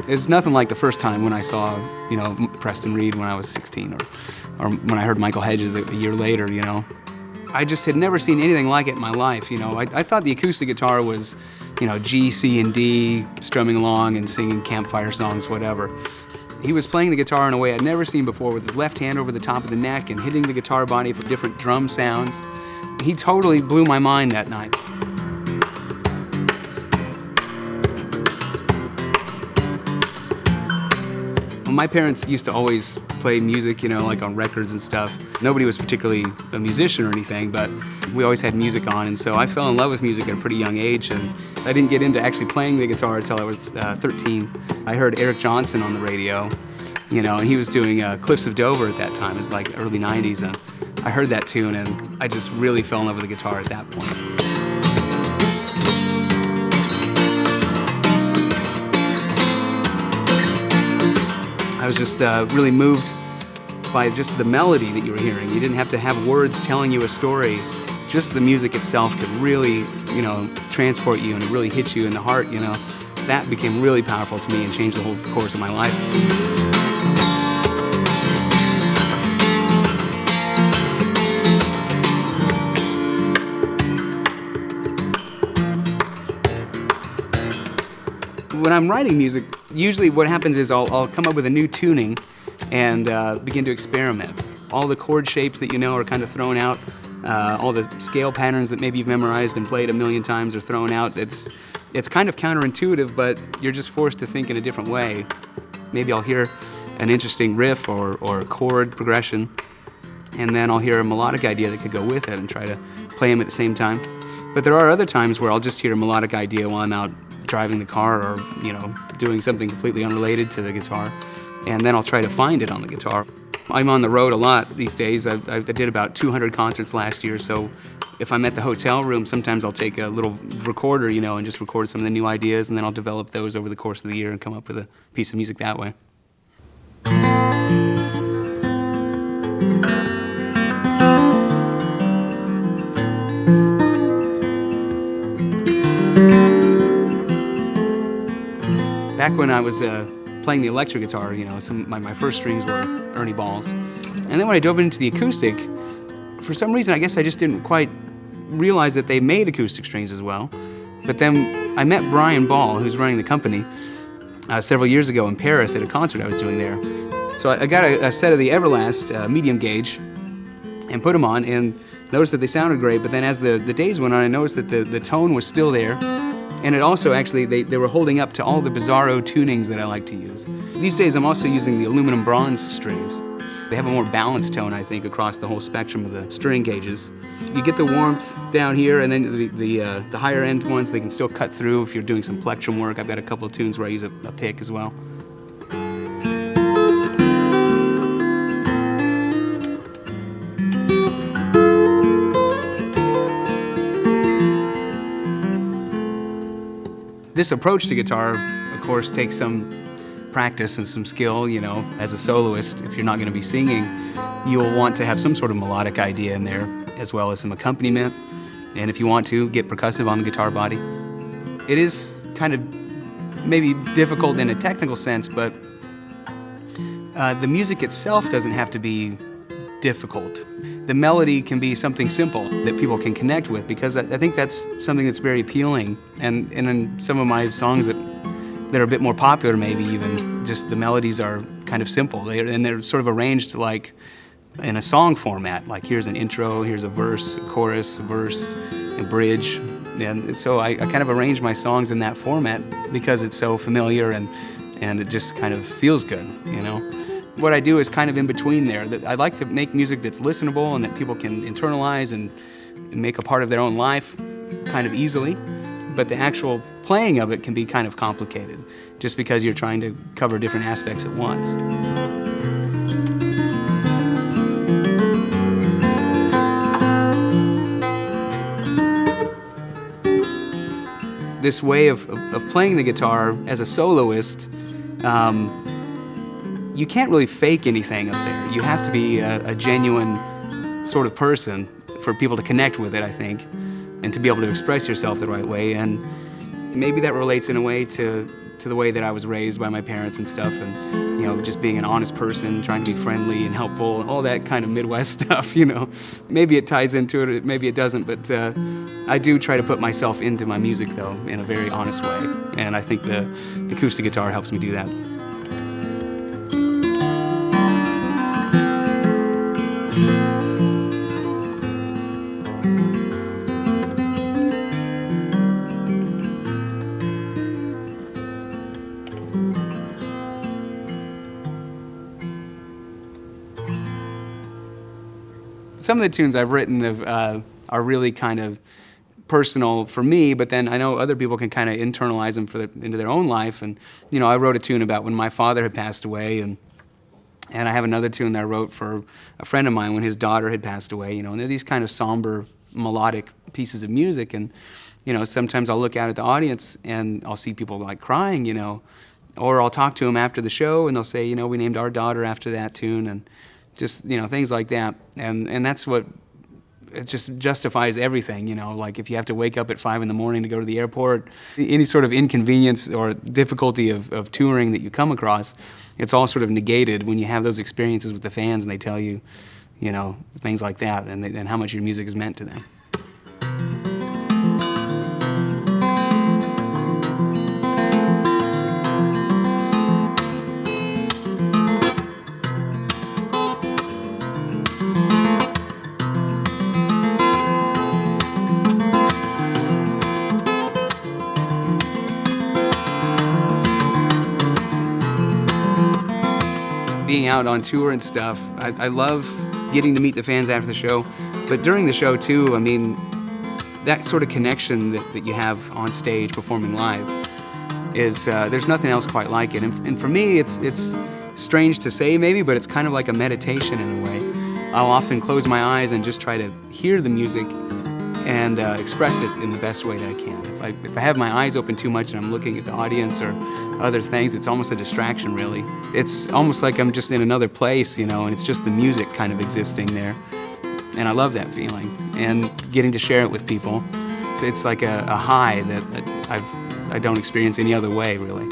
It's nothing like the first time when I saw, Preston Reed when I was 16, or when I heard Michael Hedges a year later, I just had never seen anything like it in my life, I thought the acoustic guitar was, G, C, and D, strumming along and singing campfire songs, whatever. He was playing the guitar in a way I'd never seen before, with his left hand over the top of the neck and hitting the guitar body for different drum sounds. He totally blew my mind that night. My parents used to always play music, like on records and stuff. Nobody was particularly a musician or anything, but we always had music on, and so I fell in love with music at a pretty young age, and I didn't get into actually playing the guitar until I was 13. I heard Eric Johnson on the radio, and he was doing Cliffs of Dover at that time. It was like early 90s, and I heard that tune, and I just really fell in love with the guitar at that point. I was just really moved by just the melody that you were hearing. You didn't have to have words telling you a story. Just the music itself could really, transport you and really hit you in the heart, That became really powerful to me and changed the whole course of my life. When I'm writing music, usually what happens is I'll come up with a new tuning and begin to experiment. All the chord shapes that are kind of thrown out. All the scale patterns that maybe you've memorized and played a million times are thrown out. It's kind of counterintuitive, but you're just forced to think in a different way. Maybe I'll hear an interesting riff or a chord progression, and then I'll hear a melodic idea that could go with it and try to play them at the same time. But there are other times where I'll just hear a melodic idea while I'm out driving the car or, doing something completely unrelated to the guitar, and then I'll try to find it on the guitar. I'm on the road a lot these days. I did about 200 concerts last year, so if I'm at the hotel room, sometimes I'll take a little recorder, and just record some of the new ideas, and then I'll develop those over the course of the year and come up with a piece of music that way. Back when I was playing the electric guitar, my first strings were Ernie Balls. And then when I dove into the acoustic, for some reason, I guess I just didn't quite realize that they made acoustic strings as well. But then I met Brian Ball, who's running the company, several years ago in Paris at a concert I was doing there. So I got a set of the Everlast medium gauge and put them on and noticed that they sounded great, but then as the days went on, I noticed that the tone was still there. And it also actually, they were holding up to all the bizarro tunings that I like to use. These days I'm also using the aluminum bronze strings. They have a more balanced tone, I think, across the whole spectrum of the string gauges. You get the warmth down here, and then the higher end ones, they can still cut through if you're doing some plectrum work. I've got a couple of tunes where I use a pick as well. This approach to guitar, of course, takes some practice and some skill, As a soloist, if you're not going to be singing, you'll want to have some sort of melodic idea in there, as well as some accompaniment. And if you want to, get percussive on the guitar body. It is kind of maybe difficult in a technical sense, but the music itself doesn't have to be difficult. The melody can be something simple that people can connect with, because I think that's something that's very appealing. And in some of my songs that are a bit more popular, maybe even, just the melodies are kind of simple. They're sort of arranged like in a song format. Like here's an intro, here's a verse, a chorus, a verse, a bridge. And so I kind of arrange my songs in that format because it's so familiar and it just kind of feels good, What I do is kind of in between there. I like to make music that's listenable and that people can internalize and make a part of their own life kind of easily. But the actual playing of it can be kind of complicated just because you're trying to cover different aspects at once. This way of playing the guitar as a soloist, you can't really fake anything up there. You have to be a genuine sort of person for people to connect with it, I think, and to be able to express yourself the right way. And maybe that relates in a way to to the way that I was raised by my parents and stuff, and just being an honest person, trying to be friendly and helpful, and all that kind of Midwest stuff. Maybe it ties into it, maybe it doesn't, but I do try to put myself into my music though in a very honest way, and I think the acoustic guitar helps me do that. Some of the tunes I've written are really kind of personal for me, but then I know other people can kind of internalize them into their own life. And I wrote a tune about when my father had passed away, and I have another tune that I wrote for a friend of mine when his daughter had passed away. And they're these kind of somber, melodic pieces of music. And sometimes I'll look out at the audience and I'll see people like crying, or I'll talk to them after the show and they'll say, we named our daughter after that tune, and just things like that, and that's what it just justifies everything. Like if you have to wake up at 5 in the morning to go to the airport, any sort of inconvenience or difficulty of touring that you come across, it's all sort of negated when you have those experiences with the fans and they tell you, things like that, and how much your music has meant to them. Being out on tour and stuff, I love getting to meet the fans after the show, but during the show too, that sort of connection that you have on stage performing live is, there's nothing else quite like it. And for me, it's strange to say maybe, but it's kind of like a meditation in a way. I'll often close my eyes and just try to hear the music and express it in the best way that I can. If I have my eyes open too much and I'm looking at the audience or other things, it's almost a distraction, really. It's almost like I'm just in another place, and it's just the music kind of existing there. And I love that feeling. And getting to share it with people, it's like a high that I don't experience any other way, really.